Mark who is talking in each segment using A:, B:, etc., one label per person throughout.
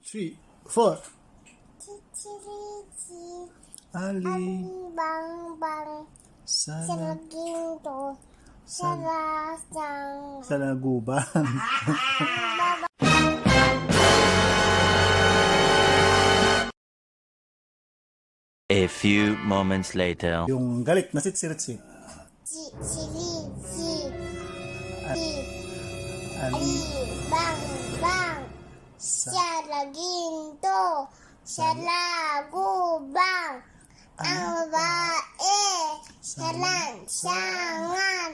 A: 3, 4.
B: Chichirichi,
A: Ali,
B: bang bang,
A: sa
B: ginto,
A: sa
B: lasang.
A: sa laguban.
C: A few moments later.
A: Yung galit na sit-sirit-sit.
B: Chichirichi,
A: Ali,
B: bang bang,
A: sa
B: ginto, lagubang. Ang babae, sa lansangan,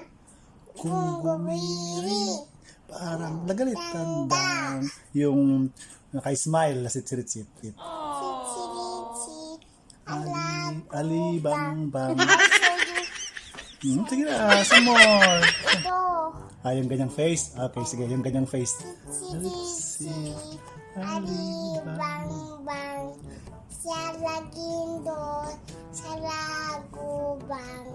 B: kung gumiri,
A: parang nagalit tandang. Yung naka-smile na sit-sirit-sit.
B: chichirichi,
A: Ali, bang bang.
B: also
A: Sige na, some more.
B: ito,
A: Yung ganyang face. Okay, sige, yung ganyang face.
B: chichirichi, bang bang, ginto, lagubang.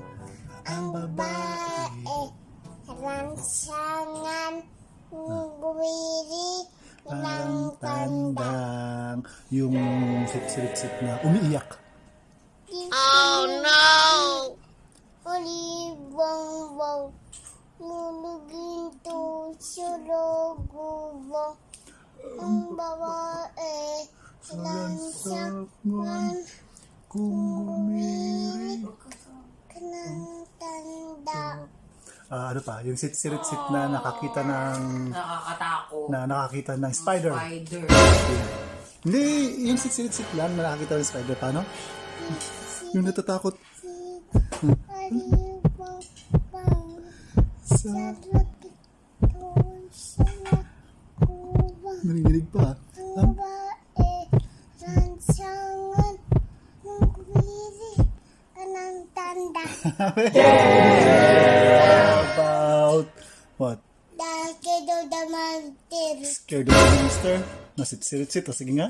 A: Ang babae,
B: lansangan, gumiri,
A: parang tandang. Yung sit-sirit-sit na umiiyak.
B: Oh no! Ulibong-bong, nulugin to sulogubong. Ang babae, lansangan,
A: Kung gumiri.
B: kanang tanda.
A: Ano pa? Yung sit-sirit-sit na nakakita ng
D: Nakakatakot.
A: nakakita ng spider.
D: Spider.
A: Hindi, yung sit-sirit-sit lang na nakakita ng spider. Paano? Yung natatakot
B: Ulibong-bong,
A: sa...
B: sarapit to sulogubong.
A: Narinig pa.
B: Ang babae, lansangan, gumiri, kanang tanda.
A: About what?
B: Dahil daw damantir.
A: Scared of the monster? Nasit-sirit-sit. Sige nga.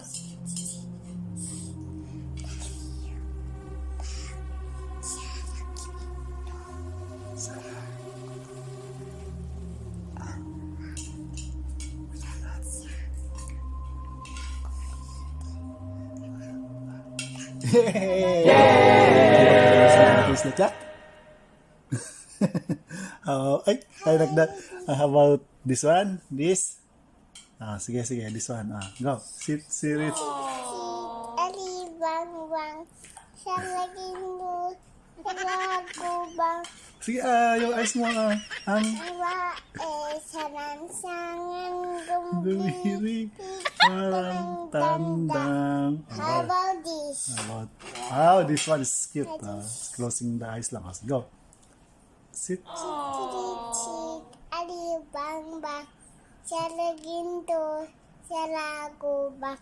A: Please not Jack. I like that. How about this one? This? Sige, this one. Go. Sit-sirit.
B: Ali bang bang, siya laging mo, lagubang.
A: Sige, yung eyes mo. Ang
B: Ang babae, sa lansangan, gumiri,
A: gumiri. Parang tandang.
B: How about this?
A: This one is cute. Closing the eyes lang. Go. Sit.
B: Chichirichik, ali bang bang, siya laging to, siya lagubang.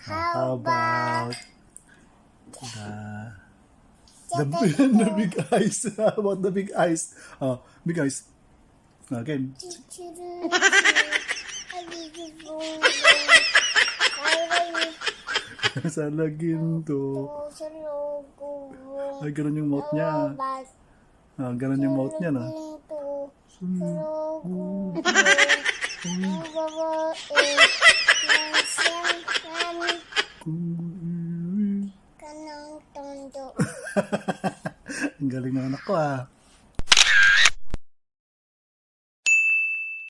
A: How about the big eyes? How about the big eyes? Big eyes. Again.
B: Chichirichik, ali bang bang,
A: Sa laginto.
B: sa lagubang.
A: Ay, ganun yung mouth niya. Ganun yung mouth niya, na. Ang galing ng anak ko,